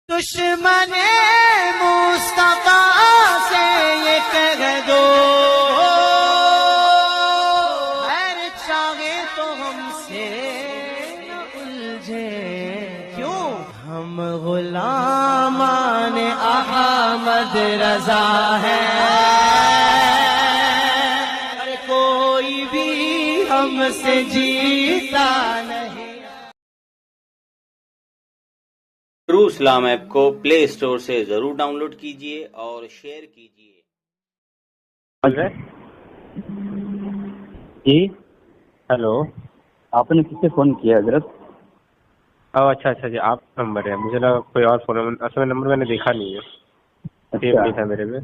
دشمن مصطفیٰ سے یہ کہہ دو خیر چاہے تو ہم سے نہ الجھے، کیوں ہم غلامان احمد رضا ہیں، اور کوئی بھی ہم سے جیتا نہیں۔ ٹرو اسلام ایپ کو پلے اسٹور سے ضرور ڈاؤن لوڈ کیجیے اور شیئر کیجیے۔ جی ہیلو، آپ نے کس سے فون کیا حضرت؟ اچھا جی، آپ نمبر ہے، مجھے لگا کوئی اور فون، اصل میں نمبر میں نے دیکھا نہیں ہے، سیو نہیں تھا میرے میں۔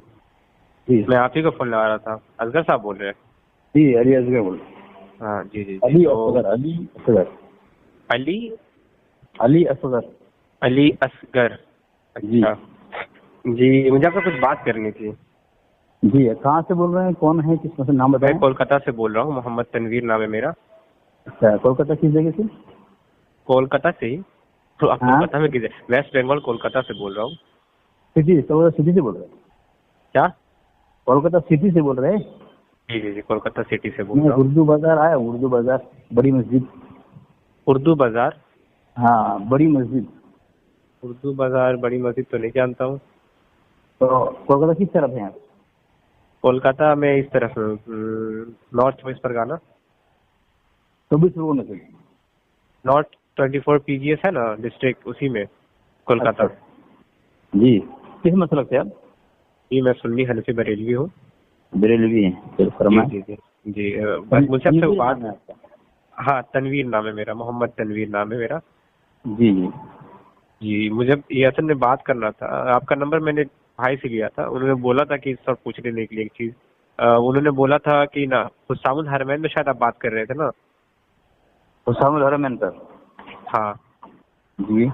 جی میں آپ ہی کو فون لگا رہا تھا۔ اصغر صاحب بول رہے ہیں؟ جی علی اصغر بول رہے ہیں۔ ہاں جی جی علی اصغر علی اصغر جی اچھا جی، مجھے آپ سے کچھ بات کرنی تھی۔ جی کہاں سے بول رہے ہیں؟ کون ہے؟ کس میں سے نام میں بتائیں؟ کولکتہ سے بول رہا ہوں، محمد تنویر نام ہے میرا۔ اچھا، کولکتہ کس جگہ سے؟ کولکتہ سے ہی تو آپ ہاں؟ کولکتہ میں کدھر؟ ویسٹ بنگال کولکتہ سے بول رہا ہوں۔ سٹی سے بول رہے ہیں؟ کیا؟ کولکتہ سٹی سے بول رہے ہیں؟ جی کولکتہ سٹی سے بول میں رہا ہوں۔ اردو بازار آیا، اردو بازار بڑی مسجد۔ اردو بازار؟ ہاں بڑی مسجد۔ اردو بازار بڑی مسجد تو نہیں جانتا ہوں۔ تو کولکتہ کس طرف ہیں آپ؟ کولکتہ میں اس طرف نارتھ 24 پرگانہ، 24 لوگوں میں سے؟ نارتھ 24 PGS ہے نا ڈسٹرکٹ، اسی میں کولکتہ۔ جی کس مسلک سے آپ؟ جی میں سنی حنفی بریلوی ہوں۔ بریلوی ہیں؟ پھر فرمائیں۔ جی بس مجھ سے آپ سے بات، تنویر نام ہے آپ کا؟ ہاں تنویر نام ہے میرا، محمد تنویر نام ہے میرا۔ جی جی جی مجھے یہ اصل میں بات کرنا تھا، آپ کا نمبر میں نے بھائی سے لیا تھا، انہوں نے بولا تھا کہ سر پوچھ لینے کے لیے ایک چیز، انہوں نے بولا تھا کہ نا حسام الحرمین میں شاید آپ بات کر رہے تھے نا؟ حسام الحرمین پر؟ ہاں جی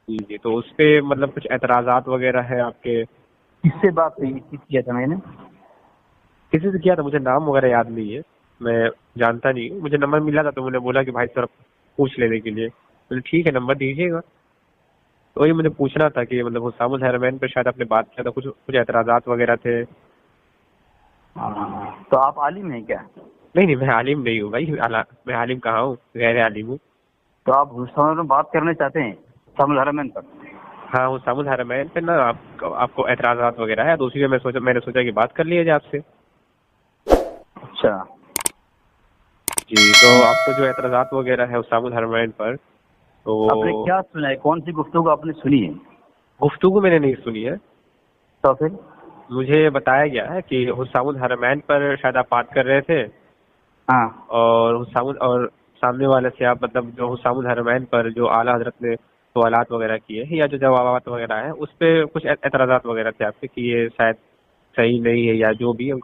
جی تو اس پہ مطلب کچھ اعتراضات وغیرہ ہے آپ کے؟ کس سے بات ہوئی؟ کس کیا تھا میں نے؟ کسی سے کیا تھا، مجھے نام وغیرہ یاد نہیں ہے، میں جانتا نہیں ہوں، مجھے نمبر ملا تھا تو انہوں نے بولا کہ بھائی سر پوچھ لینے کے لیے، میں نے ٹھیک ہے نمبر دیجیے گا۔ تو وہی مجھے پوچھنا تھا کہ مطلب حسام الحرمین پہ شاید آپ نے بات کیا تھا، کچھ اعتراضات وغیرہ تھے۔ تو آپ عالم ہیں کیا؟ نہیں میں عالم نہیں ہوں بھائی، میں عالم کہاں ہوں، غیر عالم ہوں۔ تو آپ حسام میں بات کرنا چاہتے ہیں حسام الحرمین پر؟ ہاں حسام الحرمین پہ نا آپ کو اعتراضات وغیرہ ہے، تو اسی میں میں نے سوچا کہ بات کر لیا جائے آپ سے۔ اچھا جی تو آپ کو جو اعتراضات وغیرہ ہے حسام الحرمین پر، تو آپ نے کیا سنا ہے؟ کون سی گفتگو آپ نے سنی ہے؟ گفتگو میں نے نہیں سنی ہے، تو پھر مجھے بتایا گیا ہے کہ حسام الحرمین پر شاید آپ بات کر رہے تھے، ہاں اور سامنے والے سے آپ مطلب جو حسام الحرمین پر جو اعلیٰ حضرت نے سوالات وغیرہ کیے ہیں یا جو جوابات وغیرہ ہیں اس پہ کچھ اعتراضات وغیرہ تھے آپ کے کہ یہ شاید صحیح نہیں ہے یا جو بھی ہے،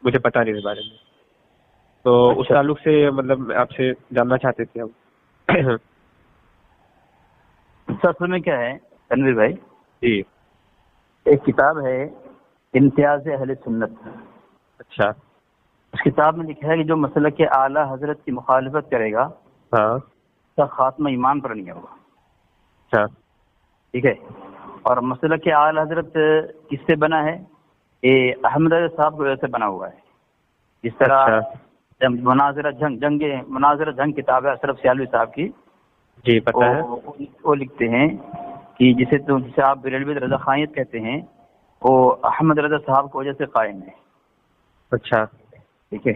مجھے پتا نہیں اس بارے میں، تو اس تعلق سے مطلب آپ سے جاننا چاہتے تھے ہم۔ اصل میں کیا ہے تنویر بھائی، جی ایک کتاب ہے امتیاز اہل سنت۔ اچھا اس کتاب میں لکھا ہے کہ جو مسلک کے اعلیٰ حضرت کی مخالفت کرے گا ہاں اس کا خاتمہ ایمان پر نہیں ہوگا۔ اچھا ٹھیک ہے، اور مسلک کے اعلیٰ حضرت کس سے بنا ہے؟ یہ احمد رضا صاحب کی وجہ سے بنا ہوا ہے۔ جس طرح مناظرہ جنگ کتاب ہے اشرف سیالوی صاحب کی، جی پتہ ہے۔ وہ لکھتے ہیں کہ جسے آپ بریلوی رضا خانیت کہتے ہیں، وہ احمد رضا صاحب کی وجہ سے قائم ہے۔ اچھا ٹھیک ہے،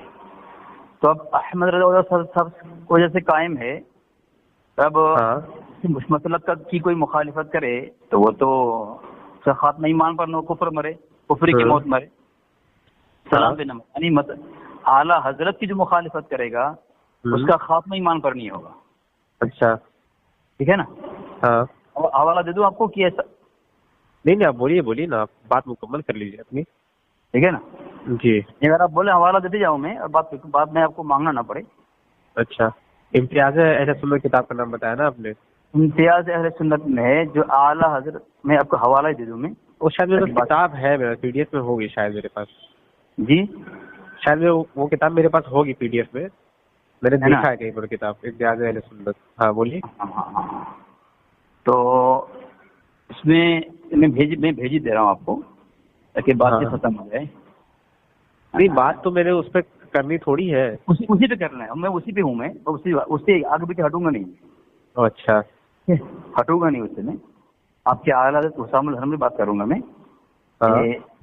تو اب احمد رضا صاحب کی وجہ سے قائم ہے، تب مسلک کی کوئی مخالفت کرے تو وہ تو خاتمہ ایمان پر نو کفر مرے، کفری کی موت مرے، سلام بن یعنی اعلیٰ حضرت کی جو مخالفت کرے گا اس کا خاتمہ ایمان پر نہیں ہوگا۔ اچھا ٹھیک ہے نا؟ ہاں حوالہ دے دوں آپ کو کہ ایسا؟ نہیں آپ بولیے نا، آپ بات مکمل کر لیجیے اپنی۔ ٹھیک ہے نا؟ جی اگر آپ بولے حوالہ دیتے جاؤں میں، اور بعد میں آپ کو مانگنا نہ پڑے۔ اچھا، امتیاز اہل سنت کتاب کا نام بتایا نا آپ نے؟ امتیاز اہل سنت میں ہے جو اعلیٰ حضرت، میں آپ کو حوالہ ہی دے دوں میں، وہ شاید میرے پاس کتاب ہے، میرا PDF میں ہوگی شاید میرے پاس۔ جی شاید وہ کتاب میرے پاس ہوگی PDF میں، میں نے دیکھا ہے کہیں پر کتاب امتیاز اہل سنت۔ ہاں بولیے۔ تو اس میں بھیج دے رہا ہوں آپ کو تاکہ بات یہ ختم ہو جائے. نہیں بات تو میں نے اس پہ کرنی تھوڑی ہے, اسی پہ کرنا ہے, میں اسی پہ ہوں, میں اس سے آگے پیچھے ہٹوں گا نہیں. اچھا ہٹوں گا نہیں اس سے. میں آپ کے اعلیٰ حضرت حسام الحرم میں بات کروں گا میں.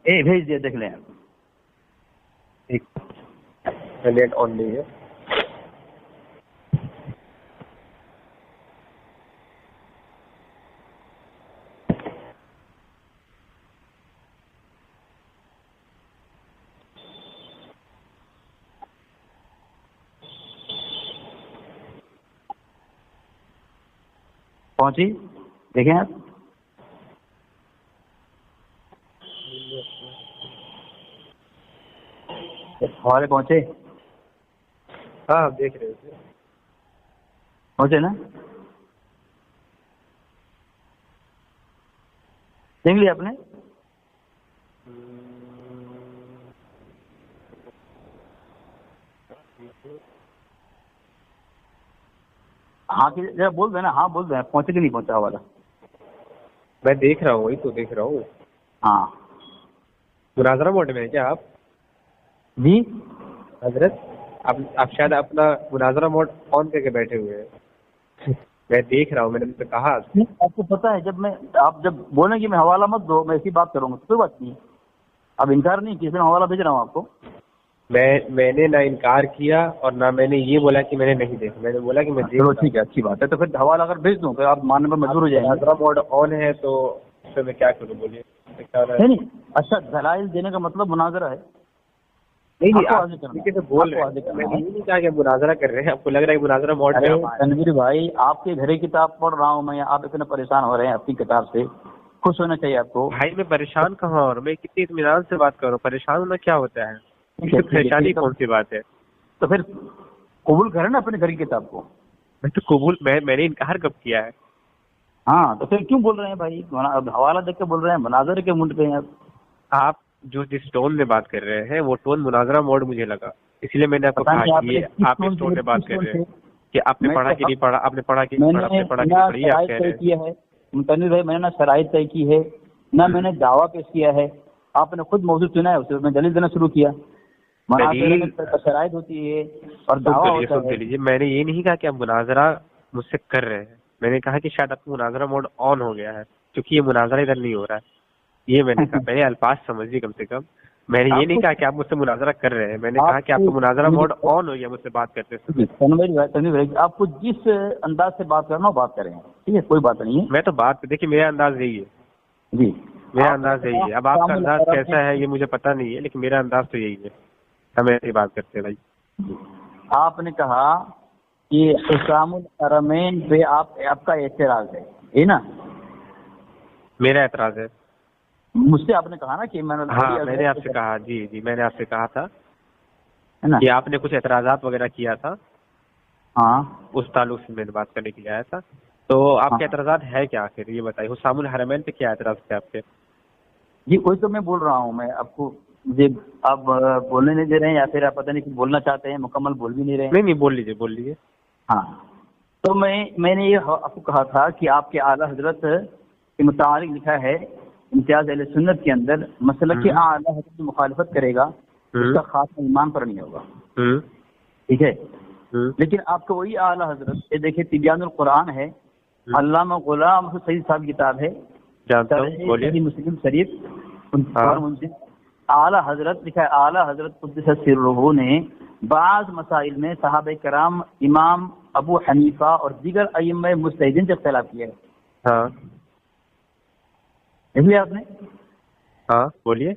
بھیج دیا, دیکھ لیں آپ. نیٹ آن نہیں ہے. پہنچی, دیکھیں آپ. حوالے پہنچے؟ ہاں دیکھ رہے تھے. پہنچے نا؟ دیکھ لیا آپ نے؟ ہاں ذرا بول دینا, ہاں بول دینا, پہنچے کہ نہیں پہنچا والا. میں دیکھ رہا ہوں, وہی تو دیکھ رہا ہوں. ہاں مناظرہ موڈ میں ہے کیا آپ؟ جی حضرت آپ شاید اپنا مناظرہ موڈ آن کر کے بیٹھے ہوئے ہیں. میں دیکھ رہا ہوں, میں نے تو کہا. آپ کو پتا ہے آپ جب بولیں کہ میں حوالہ مت دو, میں ایسی بات کروں گا تو کوئی بات نہیں. اب انکار نہیں کیا, میں حوالہ بھیج رہا ہوں آپ کو. میں نے نہ انکار کیا اور نہ میں نے یہ بولا کہ میں نے نہیں دیکھا. میں نے بولا کہ میں دیکھ. ٹھیک ہے, اچھی بات ہے. تو پھر حوالہ اگر بھیج دوں تو آپ ماننے پر مجبور ہو جائیں گے. مناظرہ موڈ آن ہے تو اس میں کیا کروں, بولیے. نہیں اچھا, دلائل دینے کا مطلب مناظرہ ہے. نہیں آپ بول رہے ہیں, میں نے یہ نہیں کہا کہ مناظرہ کر رہے ہیں. آپ کو لگ رہا ہے کہ مناظرہ موڈ میں. تنویر بھائی, آپ کے گھر کی کتاب پڑھ رہا ہوں میں, آپ اتنے پریشان ہو رہے ہیں اپنی کتاب سے. خوش ہونا چاہیے آپ کو. بھائی میں پریشان کہاں ہوں, میں کتنی اطمینان سے بات کر رہا ہوں. پریشان ہونا کیا ہوتا ہے؟ پریشانی کون سی بات ہے؟ تو پھر قبول کریں نا اپنے گھر کی کتاب کو. میں تو قبول, میں نے انکار کب کیا ہے؟ ہاں تو پھر کیوں بول رہے ہیں بھائی؟ حوالہ دیکھ کے بول رہے ہیں, مناظرے کے منڈ پہ ہیں آپ جس ٹون میں بات کر رہے ہیں وہ ٹون مناظرہ موڈ مجھے لگا, اس لیے میں نے آپ کو کہا کہ آپ اس ٹون میں بات کر رہے ہیں کہ آپ نے پڑھا کہ نہیں پڑھا, آپ نے پڑھا کہ نہیں پڑھا, آپ کہہ رہے ہیں. تنویر بھائی, میں نے نہ شرائط طے کی ہے نہ میں نے دعویٰ پیش کیا ہے. آپ نے خود موضوع چنا ہے, اسے میں دلیل دینا شروع کیا. شرائط ہوتی ہے اور دعویٰ ہوتا ہے. لیجیے, میں نے یہ نہیں کہا کہ آپ مناظرہ مجھ سے کر رہے ہیں. میں نے کہا کہ شاید آپ کو مناظرہ موڈ آن ہو گیا ہے, کیونکہ یہ مناظرہ ادھر نہیں ہو رہا ہے. یہ میں نے کہا, میں نے الفاظ سمجھیے کم سے کم. میں نے یہ نہیں کہا کہ آپ مجھ سے مناظرہ کر رہے ہیں, میں نے کہا کہ آپ کو مناظرہ موڈ آن ہو گیا مجھ سے بات کرتے ہیں. تنویر بھائی, آپ کو جس انداز سے بات کرنا ہو بات کریں, ٹھیک ہے, کوئی بات نہیں ہے. میں تو بات دیکھیے, میرا انداز یہی ہے. جی میرا انداز یہی ہے. اب آپ کا انداز کیسا ہے یہ مجھے پتہ نہیں ہے, لیکن میرا انداز تو یہی ہے. ہم ایسی بات کرتے ہیں بھائی. آپ نے کہا کہ حسام الحرمین پہ آپ کا اعتراض ہے, یہ نا؟ میرا اعتراض ہے. مجھ سے آپ نے کہا نا کہ میں نے آپ سے کہا. جی میں نے آپ سے کہا تھا کہ آپ نے کچھ اعتراضات وغیرہ کیا تھا. ہاں, اس تعلق سے میں نے بات کرنے کے لیے آیا تھا. تو آپ کے اعتراضات ہے کیا آخر, یہ بتائیے. حسام الحرمین پہ کیا اعتراض تھے آپ کے؟ جی وہی تو میں بول رہا ہوں. میں آپ کو, مجھے آپ بولنے نہیں دے رہے ہیں یا پھر آپ پتہ نہیں بولنا چاہتے ہیں, مکمل بول بھی نہیں رہے ہیں. نہیں بول لیجیے. ہاں, تو میں نے یہ آپ کو کہا تھا کہ آپ کے اعلیٰ حضرت کے متعلق لکھا ہے امتیاز اہل سنت کے اندر, مسلک اعلیٰ حضرت کی مخالفت کرے گا اس کا خاتمہ ایمان پر نہیں ہوگا. ٹھیک ہے, لیکن آپ کو وہی اعلیٰ حضرت, یہ دیکھیں طبیان القرآن ہے, علامہ غلام سعید صاحب کی کتاب ہے, مسلم شریف, اعلیٰ حضرت لکھا ہے, اعلیٰ حضرت قدس سرہ نے بعض مسائل میں صحابہ کرام, امام ابو حنیفہ اور دیگر ائمہ مجتہدین سے اختلاف کیا ہے. ہاں, اس لیے آپ نے, ہاں بولیے,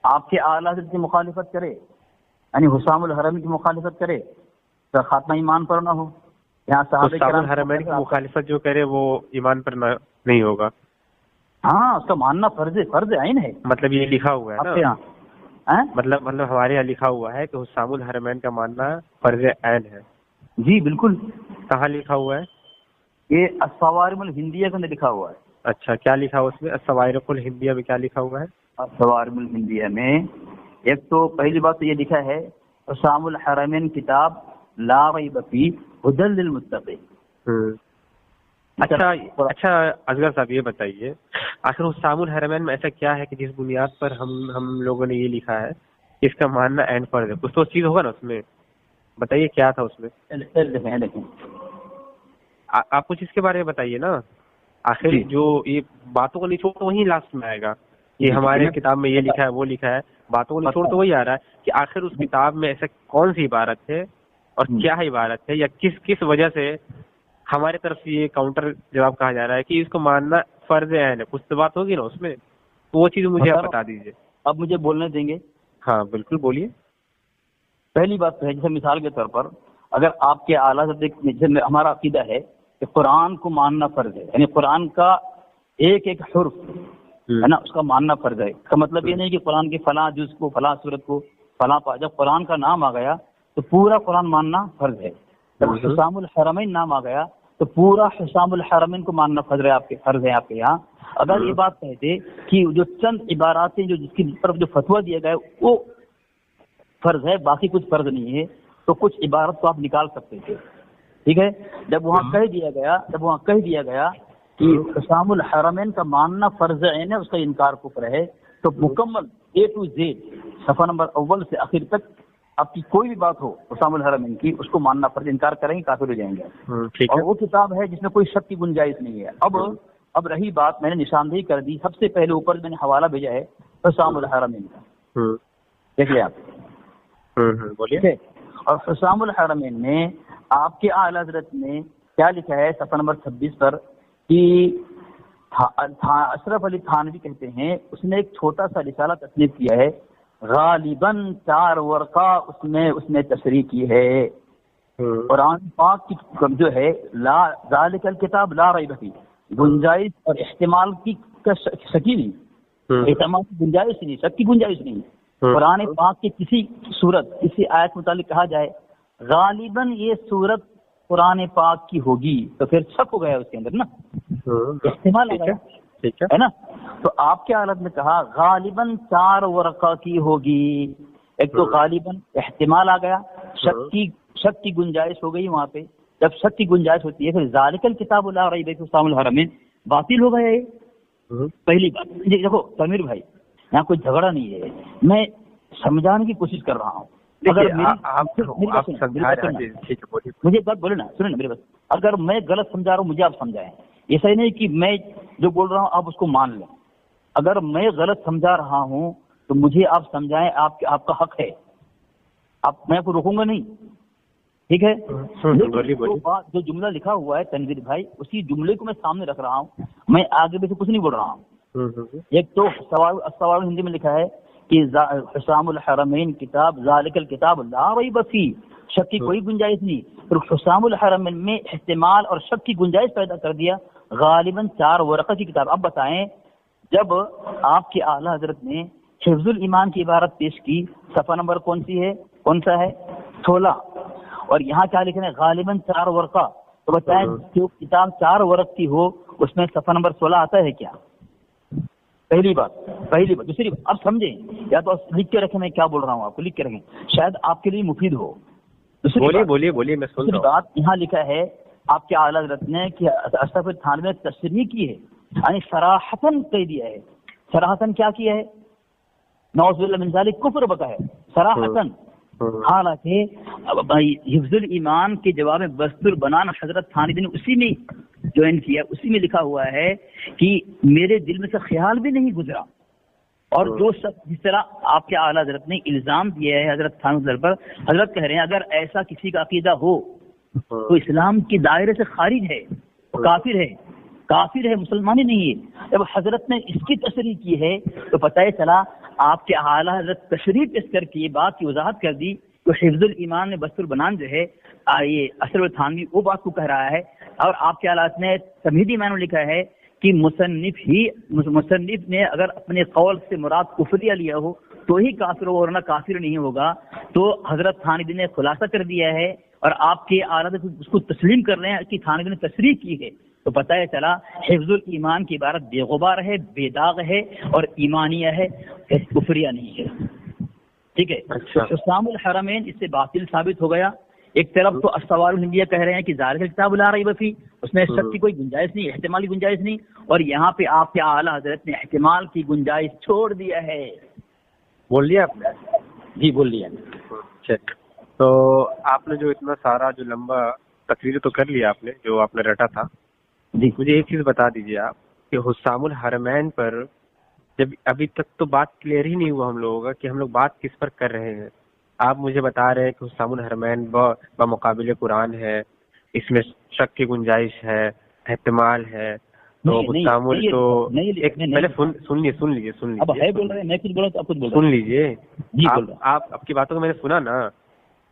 آپ کے اعلیٰ حضرت کی مخالفت کرے, یعنی حسام الحرمین کی مخالفت کرے تو خاتمہ ایمان پر نہ ہو. یہاں صحابہ کرام الحرمین کی مخالفت جو کرے وہ ایمان پر نہیں ہوگا. ہاں, اس کا ماننا فرض عین ہے. مطلب یہ لکھا ہوا ہے نا, مطلب ہمارے یہاں لکھا ہوا ہے کہ حسام الحرمین کا ماننا فرض عین ہے. جی بالکل. کہاں لکھا ہوا ہے؟ یہ الصوارم الہندیہ کے اندر لکھا ہوا ہے. اچھا, کیا لکھا ہوا اس میں؟ الصوارم الہندیہ میں کیا لکھا ہوا ہے؟ الصوارم الہندیہ میں ایک تو پہلی بات تو یہ لکھا ہے, حسام الحرمین کتاب لا ریب فیہ ھدی للمتقین. اچھا اصغر صاحب یہ بتائیے آخر حسام الحرمین میں ایسا کیا ہے کہ جس بنیاد پر ہم لوگوں نے یہ لکھا ہے اس کا ماننا عین فرض ہے؟ کچھ تو چیز ہوگا نا اس میں، بتائیے کیا تھا اس میں؟ دیکھیں آپ کچھ اس کے بارے میں بتائیے نا. آخر جو یہ باتوں کو نچوڑ تو وہی لاسٹ میں آئے گا کہ ہمارے کتاب میں یہ لکھا ہے وہ لکھا ہے، باتوں کو نچوڑ تو وہی آ رہا ہے کہ آخر اس کتاب میں ایسا کون سی عبارت ہے اور کیا عبارت ہے، یا کس وجہ سے ہمارے طرف سے یہ کاؤنٹر جواب کہا جا رہا ہے کہ اس کو ماننا فرض عین ہے. کچھ تو بات ہوگی نا اس میں، تو وہ چیز مجھے آپ بتا دیجیے. اب مجھے بولنے دیں گے؟ ہاں بالکل بولیے. پہلی بات تو ہے جیسے مثال کے طور پر اگر آپ کے اعلیٰ حضرت، ہمارا عقیدہ ہے کہ قرآن کو ماننا فرض ہے، یعنی قرآن کا ایک ایک حرف ہے نا اس کا ماننا فرض ہے. اس کا مطلب یہ نہیں کہ قرآن کے فلاں جز کو فلاں صورت کو فلاں جب قرآن کا نام آ گیا تو پورا قرآن ماننا فرض ہے. جب حسام الحرمین نام آ گیا تو پورا حسام الحرمین کو ماننا فرض ہے آپ کے یہاں. اگر یہ بات کہتے کہ جو چند عباراتیں جو جس کی طرف جو فتویٰ دیا گیا وہ فرض ہے باقی کچھ فرض نہیں ہے تو کچھ عبارت کو آپ نکال سکتے تھے. ٹھیک ہے، جب وہاں کہہ دیا گیا کہ حسام الحرمین کا ماننا فرض عین ہے، اس کا انکار کفر ہے، تو مکمل A to Z صفحہ نمبر اول سے آخر تک آپ کی کوئی بھی بات ہو حسام الحرمین کی اس کو ماننا فرض، انکار کریں گے کافر ہو جائیں گے. اور وہ کتاب ہے جس میں کوئی شک کی گنجائش نہیں ہے. اب رہی بات، میں نے نشاندہی کر دی، سب سے پہلے اوپر میں نے حوالہ بھیجا ہے حسام الحرمین کا، دیکھ لیں آپ. بولیے. اور حسام الحرمین میں آپ کے اعلیٰ حضرت نے کیا لکھا ہے صفحہ نمبر 26 پر کہ اشرف علی تھانوی کہتے ہیں اس نے ایک چھوٹا سا رسالہ تصنیف کیا ہے، غالباً 4 ورقہ اس نے تشریح کی ہے. قرآن پاک کی جو ہے ذالک الکتاب لا ریب فیہ، گنجائش اور احتمال کی شکی نہیں، احتمال کی گنجائش نہیں، شک کی گنجائش نہیں. قرآن پاک کی کسی صورت کسی آیت متعلق کہا جائے غالباً یہ صورت قرآن پاک کی ہوگی تو پھر شک ہو گیا اس کے اندر نا، احتمال آ گیا ہے نا. تو آپ کے حالت میں کہا غالباً 4 ورقہ کی ہوگی. ایک تو غالباً احتمال آ گیا، شک کی گنجائش ہو گئی وہاں پہ. جب شک کی گنجائش ہوتی ہے پھر ذالک الکتاب لا ریب فیہ حسام الحرمین باطل ہو گیا. یہ پہلی بات. دیکھو تمیر بھائی یہاں کوئی جھگڑا نہیں ہے، میں سمجھانے کی کوشش کر رہا ہوں. مجھے بات بولے نا، سنیں نا میری بات. اگر میں غلط سمجھا رہا ہوں مجھے آپ سمجھائیں، ایسا ہی نہیں کہ میں جو بول رہا ہوں آپ اس کو مان لیں. اگر میں غلط سمجھا رہا ہوں تو مجھے آپ سمجھائیں، آپ کا حق ہے، میں آپ کو روکوں گا نہیں. ٹھیک ہے، جو جملہ لکھا ہوا ہے تنویر بھائی اسی جملے کو میں سامنے رکھ رہا ہوں، میں آگے بھی سے کچھ نہیں بول رہا ہوں. ایک تو سوال ہندی میں لکھا ہے کہ حسام الحرمین کتاب ذالک الکتاب لا ریب فیہ، شک کی کوئی گنجائش نہیں. پھر حسام الحرمین میں احتمال اور شک کی گنجائش پیدا کر دیا، غالباً 4 ورقہ کی کتاب. اب بتائیں جب آپ کے اعلیٰ حضرت نے حفظ الایمان کی عبارت پیش کی، صفحہ نمبر کون سا ہے 16، اور یہاں کیا لکھنا ہے غالباً 4 ورقہ، تو بتائیں جو کتاب 4 ورق کی ہو اس میں صفحہ نمبر 16 آتا ہے کیا؟ پہلی بات. دوسری بات اب سمجھیں، یا تو لکھ کے رکھیں، میں کیا بول رہا ہوں آپ کو لکھ کے رکھیں، شاید آپ کے لیے مفید ہو. بولیے میں سن رہا ہوں. بات یہاں لکھا ہے آپ کے اعلیٰ حضرت نے کہ اشرف علی تھانوی نے تشریح کی ہے، یعنی صراحتاً کہہ دیا ہے. صراحتاً کیا کیا ہے؟ نعوذ باللہ من ذالک کفر بکا ہے صراحتاً. حالانکہ حفظ الایمان کے جواب میں بست البنان حضرت تھانوی نے اسی میں جوائن کیا، اسی میں لکھا ہوا ہے کہ میرے دل میں سے خیال بھی نہیں گزرا. اور جو شخص جس طرح آپ کے اعلیٰ حضرت نے الزام دیا ہے حضرت تھانوی پر، حضرت کہہ رہے ہیں اگر ایسا کسی کا عقیدہ ہو تو اسلام کے دائرے سے خارج ہے، کافر ہے، مسلمان ہی نہیں ہے. جب حضرت نے اس کی تشریح کی ہے تو پتہ چلا آپ کے اعلیٰ حضرت تشریح پیش کر کے یہ بات کی وضاحت کر دی تو حفظ الایمان میں بست البنان جو ہے یہ اشرف تھانوی وہ بات کو کہہ رہا ہے. اور آپ کے اعلیٰ نے تمہیدی ایمان میں لکھا ہے کہ مصنف نے اگر اپنے قول سے مراد کفریہ لیا ہو تو ہی کافر ہو، ورنہ کافر نہیں ہوگا. تو حضرت تھانوی نے خلاصہ کر دیا ہے اور آپ کے اعلیٰ اس کو تسلیم کر رہے ہیں کہ تھانوی نے تشریح کی ہے. تو پتہ چلا حفظ الایمان کی عبارت بے غبار ہے، بے داغ ہے اور ایمانیہ ہے، کفریہ نہیں ہے. ٹھیک ہے. حسام الحرمین اس سے باطل ثابت ہو گیا. ایک طرف تو استوار الہندیہ کہہ رہے ہیں کہ ظاہر کتاب لا ریب فیہ، اس میں شک کی کوئی گنجائش نہیں، احتمال کی گنجائش نہیں، اور یہاں پہ آپ کے اعلیٰ حضرت نے احتمال کی گنجائش چھوڑ دیا ہے. بول لیا آپ نے؟ جی بول لیا. تو آپ نے جو اتنا سارا جو لمبا تقریر تو کر لیا آپ نے، جو آپ نے رٹا تھا. جی مجھے ایک چیز بتا دیجیے آپ کہ حسام الحرمین پر جب ابھی تک تو بات کلیئر ہی نہیں ہوا ہم لوگوں کا کہ ہم لوگ بات کس پر کر رہے ہیں. آپ مجھے بتا رہے ہیں کہ حسام الحرمین بمقابل قرآن ہے، اس میں شک کی گنجائش ہے، احتمال ہے. تو حسام تو پہلے سن لیجیے سن لیجیے. آپ کی باتوں کو میں نے سنا نا،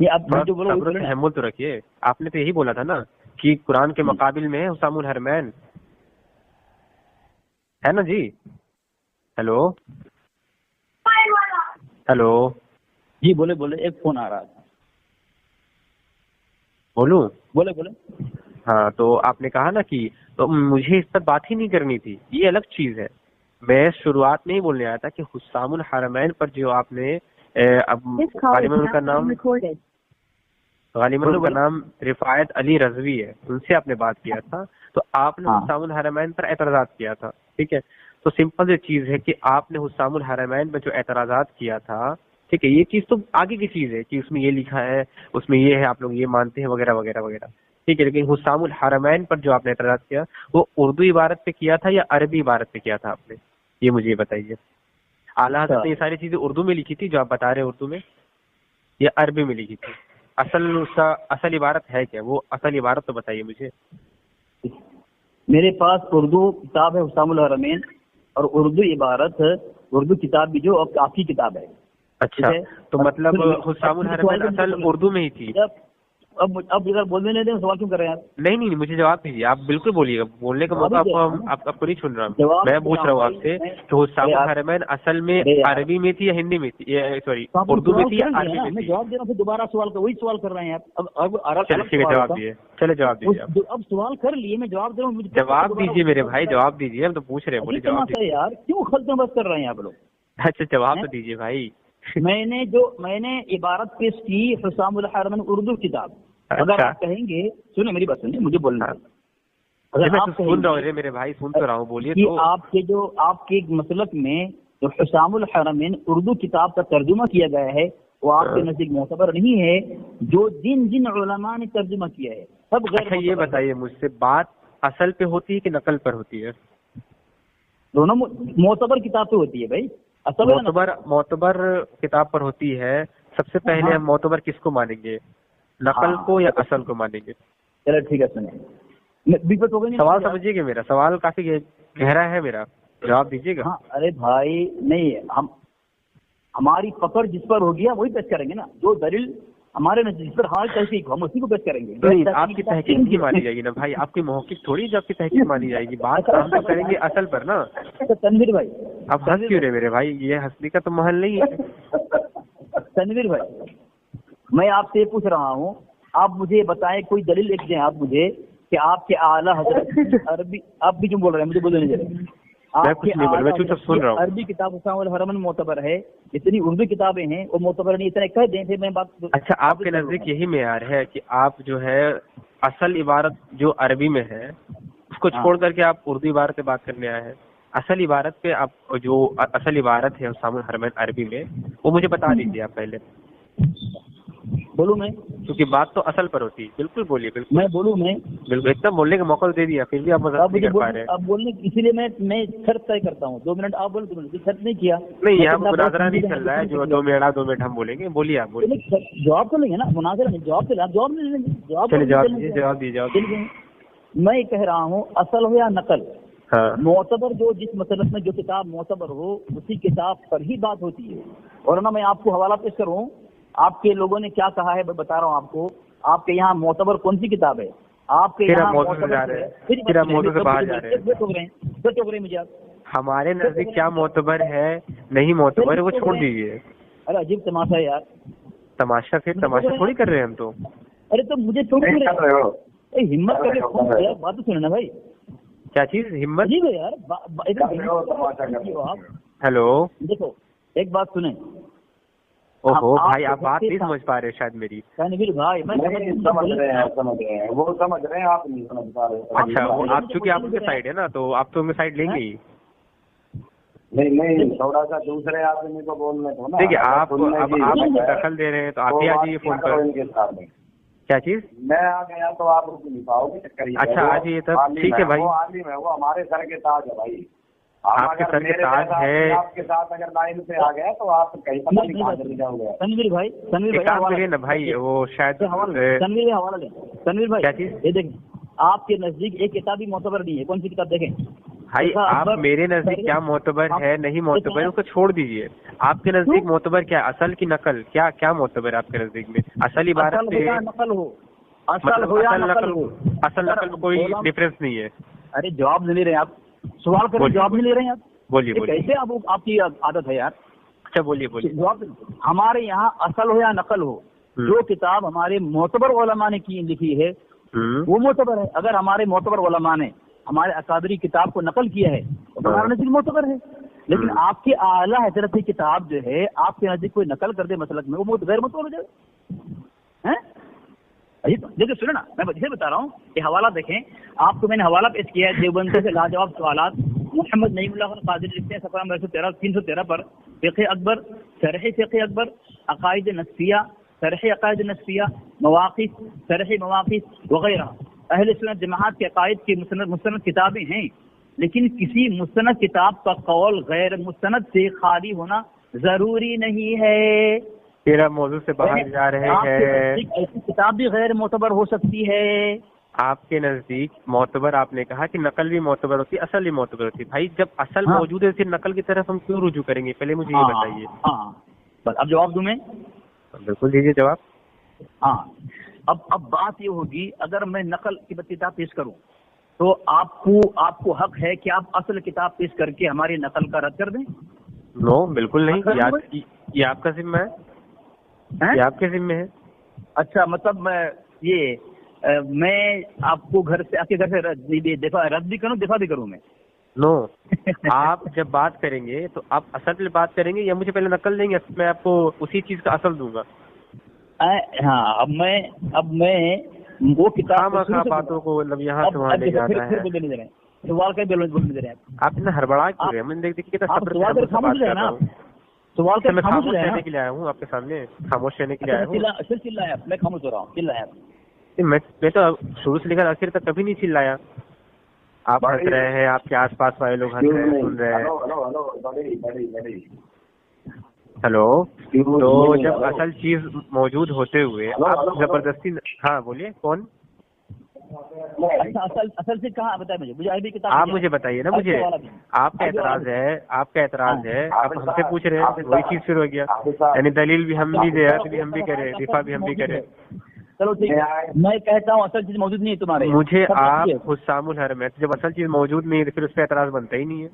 تحمل تو رکھیے. آپ نے تو یہی بولا تھا نا کہ قرآن کے مقابل میں ہے حسام الحرمین، ہے نا جی؟ ہیلو جی بولے ایک فون آ رہا تھا. بولوں؟ بولے. ہاں تو آپ نے کہا نا کہ تو مجھے اس پر بات ہی نہیں کرنی تھی، یہ الگ چیز ہے. میں شروعات میں ہی بولنے آیا تھا کہ حسام الحرمین پر جو آپ نے غالباً ان کا نام رفایت علی رضوی ہے، ان سے آپ نے بات کیا تھا. تو آپ نے حسام الحرمین پر اعتراضات کیا تھا، ٹھیک ہے؟ تو سمپل یہ چیز ہے کہ آپ نے حسام الحرمین پر جو اعتراضات کیا تھا، ٹھیک ہے، یہ چیز تو آگے کی چیز ہے کہ اس میں یہ لکھا ہے، اس میں یہ ہے، آپ لوگ یہ مانتے ہیں وغیرہ وغیرہ وغیرہ، ٹھیک ہے. لیکن حسام الحرمین پر جو آپ نے اعتراض کیا وہ اردو عبارت پہ کیا تھا یا عربی عبارت پہ کیا تھا آپ نے؟ یہ مجھے بتائیے. اعلیٰ حضرت نے یہ ساری چیزیں اردو میں لکھی تھی جو آپ بتا رہے ہیں اردو میں، یا عربی میں لکھی تھی؟ اصل عبارت ہے کیا؟ وہ اصل عبارت تو بتائیے مجھے. میرے پاس اردو کتاب ہے حسام الحرمین، اور اردو عبارت اردو کتاب بھی جو آپ کی کتاب ہے. اچھا تو مطلب حسام الحرمین اصل اردو میں ہی تھی. اب اگر بولنے نہیں دیں سوال کیوں کر رہے ہیں آپ؟ نہیں مجھے جواب دیجیے. آپ بالکل بولیے گا، بولنے کا موقع آپ کو نہیں سن رہا. میں پوچھ رہا ہوں آپ سے کہ حسام الحرمین اصل میں عربی میں تھی یا ہندی میں تھی، سوری اردو میں تھی یا عربی میں تھی؟ جواب دینا، پھر دوبارہ وہی سوال کر رہے ہیں آپ. جواب دیجیے. چلے جواب دیجیے. اب سوال کر لیے، میں جواب دے رہا ہوں. جواب دیجیے میرے بھائی، جواب دیجیے. ہم تو پوچھ رہے ہیں، بولے جواب دیجیے یار. کیوں خلطیں بس کر رہے ہیں آپ لوگ؟ اچھا جواب تو دیجیے بھائی. میں نے عبارت پیش کی حسام الحرمین اردو کتاب. اگر آپ کہیں گے، سنیں میری بات، سنیں مجھے بولنا. اگر آپ سن رہا ہوں میرے بھائی، سن تو رہا ہوں، بولیے. تو آپ کے مسلک میں جو حسام الحرمین اردو کتاب کا ترجمہ کیا گیا ہے وہ آپ کے نزدیک معتبر نہیں ہے. جو جن علماء نے ترجمہ کیا ہے سب غیر. اچھا یہ بتائیے مجھ سے، بات اصل پہ ہوتی ہے کہ نقل پر ہوتی ہے؟ دونوں معتبر کتاب پہ ہوتی ہے بھائی. معتبر کتاب پر ہوتی ہے. سب سے پہلے ہم معتبر کس کو مانیں گے، نقل کو یا اصل کو مانیں گے؟ چلو ٹھیک ہے، سنیں. سوال سمجھیے گا میرا، سوال کافی گہرا ہے میرا، جواب دیجیے گا. ارے بھائی نہیں، ہماری پکڑ جس پر ہوگی ہم وہی پیش کریں گے نا. جو دلیل ہمارے جس پر حال تحقیق ہم اسی کو پیش کریں گے. آپ کی تحقیق نہیں مانی جائے گی نا بھائی، آپ کی محقق تھوڑی جو آپ کی تحقیق مانی جائے گی. بات ہم تو کریں گے اصل پر نا. تنویر بھائی آپ ہنس کیوں رہے میرے بھائی؟ یہ ہنسنے کا تو محل نہیں ہے. تنویر بھائی میں آپ سے یہ پوچھ رہا ہوں، آپ مجھے بتائیں، کوئی دلیل ایک دیں آپ مجھے کہ آپ کے اعلیٰ حضرت عربی، آپ بھی کیوں بول رہے ہیں مجھے بولنے دیں. عربی کتاب حسام الحرمین معتبر ہے، جتنی اردو کتابیں ہیں وہ معتبر نہیں، اتنا کہہ دیں پھر میں بات. اچھا آپ کے نزدیک یہی معیار ہے کہ آپ جو ہے اصل عبارت جو عربی میں ہے اس کو چھوڑ کر کے آپ اردو عبارت پہ بات کرنے آئے ہیں؟ اصل عبارت پہ آپ جو اصل عبارت ہے حسام الحرمین عربی میں وہ مجھے بتا دیجیے آپ پہلے. بولوں میں؟ کیونکہ بات تو اصل پر ہوتی ہے. بالکل بولیے. بالکل میں بولوں میں؟ بالکل ایک دم بولنے کا موقع دے دیا، پھر بھی آپ مذاق نہیں کر پا رہے ہیں. اب بولنے اسی لیے میں شرط طے کرتا ہوں. 2 منٹ آپ بولیں، 2 منٹ شرط نہیں کیا. نہیں یہاں مناظرہ نہیں چل رہا ہے جو 2 منٹ ہم بولیں گے. بولیے آپ بولیے. جواب تو لیں گے نا، مناظرہ نہیں، جواب نہیں لیں گے. جواب دیجیے. میں کہہ رہا ہوں اصل ہو یا نقل، معتبر جس مسلک میں جو کتاب معتبر ہو اسی کتاب پر ہی بات ہوتی ہے. اور نا میں آپ کو حوالہ پیش کروں، آپ کے لوگوں نے کیا کہا ہے میں بتا رہا ہوں آپ کو. آپ کے یہاں معتبر کون سی کتاب ہے؟ آپ کے یہاں مجھے ہمارے نزدیک کیا معتبر ہے نہیں معتبر ہے وہ چھوڑ دیجیے. ارے عجیب تماشا ہے یار. تماشا پھر تماشا تھوڑی کر رہے ہیں ہم تو. ارے تو مجھے ہمت کر کے بات تو سننا بھائی. کیا چیز ہمت؟ جی یار. ہیلو دیکھو ایک بات سنیں، اوہو بھائی آپ بات نہیں سمجھ پا رہے شاید میری. تنویر بھائی میں سمجھ رہے ہیں وہ سمجھ رہے ہیں آپ نہیں سمجھ پا رہے. اچھا وہ آپ چونکہ آپ ان کے سائڈ ہے نا تو آپ تو ان کے سائڈ لیں گے ہی. نہیں تھوڑا سا دوسرے آدمی کو بولنے کو نا. دیکھیے آپ دخل دے رہے ہیں تو آپ ہی آ جائیے فون پر. کیا چیز میں آ گیا تو آپ رک نہیں پاؤ گے. اچھا آ جائیے تب ٹھیک ہے بھائی. وہ عالم ہے وہ ہمارے سر کے تاج ہے بھائی. آپ کے سر کے تاج ہے. آپ کے ساتھ اگر لائن سے آ گیا تو آپ کہیں پتہ نہیں کہاں چلے جاؤ گے. تنویر بھائی کام کریے نا بھائی وہ شاید تنویر بھائی حوالہ دیں. تنویر بھائی کیا چیز یہ دیکھیں آپ کے نزدیک ایک کتاب بھی معتبر نہیں ہے. کون سی کتاب دیکھیں بھائی آپ میرے نزدیک کیا معتبر ہے نہیں معتبر اس کو چھوڑ دیجیے. آپ کے نزدیک معتبر کیا اصل کی نقل کیا معتبر ہے آپ کے نزدیک میں؟ اصل عبارت سے نقل ہو اصل نقل میں کوئی ڈفرینس نہیں ہے. ارے جواب نہیں رہے آپ. سوال کریں جواب نہیں لے رہے ہیں آپ. بولیے کیسے آپ کی عادت ہے یار. اچھا بولیے. جواب ہمارے یہاں اصل ہو یا نقل ہو جو کتاب ہمارے معتبر علماء نے لکھی ہے وہ معتبر ہے. اگر ہمارے معتبر علماء نے ہمارے اکادری کتاب کو نقل کیا ہے تو ہمارے نزدیک معتبر ہے. لیکن آپ کی اعلیٰ حضرت کی کتاب جو ہے آپ کے نزدیک کوئی نقل کر دے مسلک میں وہ غیر معتبر ہو جائے. دیکھیں سنیں نا میں یہ بتا رہا ہوں کہ حوالہ دیکھیں. آپ کو میں نے حوالہ پیش کیا ہے دیوبند سے لاجواب سوالات. محمد نعیم اللہ قادری لکھتے ہیں صفحہ نمبر 313 پر فقہ اکبر شرح فقہ اکبر عقائد نصفیہ شرح عقائد نصفیہ مواقف شرح مواقف وغیرہ اہل سنت جماعت کے عقائد کی مستند کتابیں ہیں. لیکن کسی مستند کتاب کا قول غیر مستند سے خالی ہونا ضروری نہیں ہے. تیرا موضوع سے باہر جا رہے ہیں. ایسی کتاب بھی غیر معتبر ہو سکتی ہے. آپ کے نزدیک معتبر آپ نے کہا کہ نقل بھی معتبر ہوتی ہے اصل بھی معتبر ہوتی ہے. بھائی جب اصل موجود ہے پھر نقل کی طرف ہم کیوں رجوع کریں گے؟ پہلے مجھے یہ بتائیے. بس اب جواب دوں میں. بالکل دیجیے جواب. اب بات یہ ہوگی اگر میں نقل کی کتاب پیش کروں تو آپ کو حق ہے کہ آپ اصل کتاب پیش کر کے ہماری نقل کا رد کر دیں. نو بالکل نہیں. یہ آپ کا ذمہ ہے. یہ آپ کے ذمہ ہے. اچھا مطلب میں آپ کو گھر سے رد بھی کروں دفاع بھی کروں میں. نو آپ جب بات کریں گے تو آپ اصل پہ بات کریں گے یا مجھے پہلے نقل دیں گے؟ میں آپ کو اسی چیز کا اصل دوں گا. ہاں اب میں وہ کتاب باتوں کو مطلب یہاں سے وہاں لے جانا ہے. سوال کا بولنے دے رہے ہیں آپ اتنا ہڑبڑا کیوں رہے ہیں؟ میں نے دیکھ سوال میں خاموش رہنے کے لیے آیا ہوں آپ کے سامنے. خاموش رہنے کے لیے آیا ہوں. میں خاموش ہو رہا ہوں. چل رہا ہے. میں تو شروع سے لے کر آخر تک کبھی نہیں چلایا. آپ ہنس رہے ہیں. آپ کے آس پاس والے لوگ ہنس رہے ہیں سن رہے ہیں. ہلو تو جب اصل چیز موجود ہوتے ہوئے آپ زبردستی. ہاں بولیے کون. اصل سے کہاں بتائیں مجھے آپ مجھے بتائیے نا. مجھے آپ کا اعتراض ہے آپ ہم سے پوچھ رہے ہیں وہی چیز شروع ہو گیا. یعنی دلیل بھی ہم بھی دے بھی ہم بھی کریں دفاع بھی ہم بھی کریں. چلو ٹھیک ہے میں کہتا ہوں اصل چیز موجود نہیں ہے تمہارے. مجھے آپ حسام الحرم ہے جب اصل چیز موجود نہیں ہے تو پھر اس پہ اعتراض بنتا ہی نہیں ہے.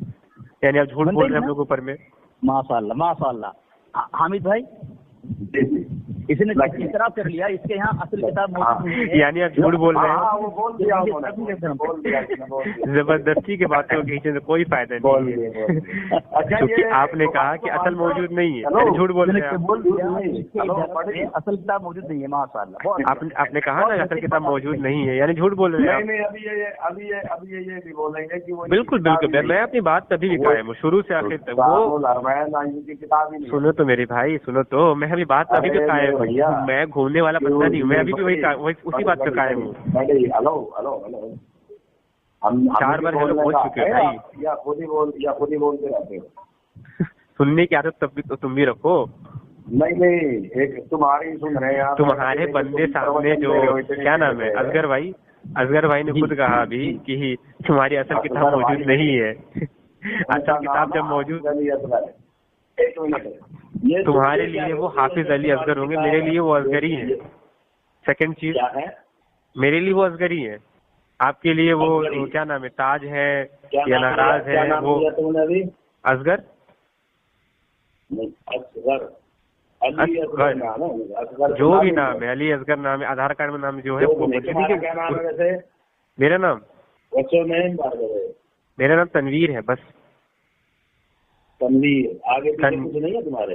یعنی آپ جھوٹ بول رہے ہیں ہم لوگ اوپر میں. ماشاء اللہ حامد بھائی اس نے اعتراف کر لیا اس کے یہاں اصل کتاب موجود نہیں ہے. یعنی آپ جھوٹ بول رہے ہیں. زبردستی کے باتوں کو کھینچنے سے کوئی فائدہ نہیں ہے کیونکہ آپ نے کہا کہ اصل موجود نہیں ہے. جھوٹ بول رہے ہیں. اصل کتاب موجود نہیں ہے. ماشاء اللہ آپ نے کہا نا اصل کتاب موجود نہیں ہے یعنی جھوٹ بول رہے ہیں. بالکل بالکل میں اپنی بات کبھی بھی قائم ہوں شروع سے آخر تک. سنو تو میرے بھائی سنو تو میں ابھی بات ابھی بھی قائم ہوں. میں گھومنے والا بندہ نہیں ہوں. میں ابھی بھی اسی بات پہ قائم ہوں. 4 بار ہیلو بول چکے ہو بھائی. سننے کی عادت تب بھی تو تم بھی رکھو. نہیں تمہاری سن رہے ہیں. تمہارے بندے سامنے جو کیا نام ہے اصغر بھائی نے خود کہا ابھی کہ تمہاری اصل کتاب موجود نہیں ہے. اصل کتاب جب موجود تمہارے لیے وہ حافظ علی اصغر ہوں گے میرے لیے وہ اصغری ہیں. سیکنڈ چیز میرے لیے وہ اصغری ہے. آپ کے لیے وہ کیا نام ہے تاج ہے یا ناراض ہے وہ اصغر جو بھی نام ہے علی اصغر نام ہے. آدھار کارڈ میں نام جو ہے وہ میرا نام تنویر ہے. بس تنویر آگے کچھ نہیں ہے تمہارے.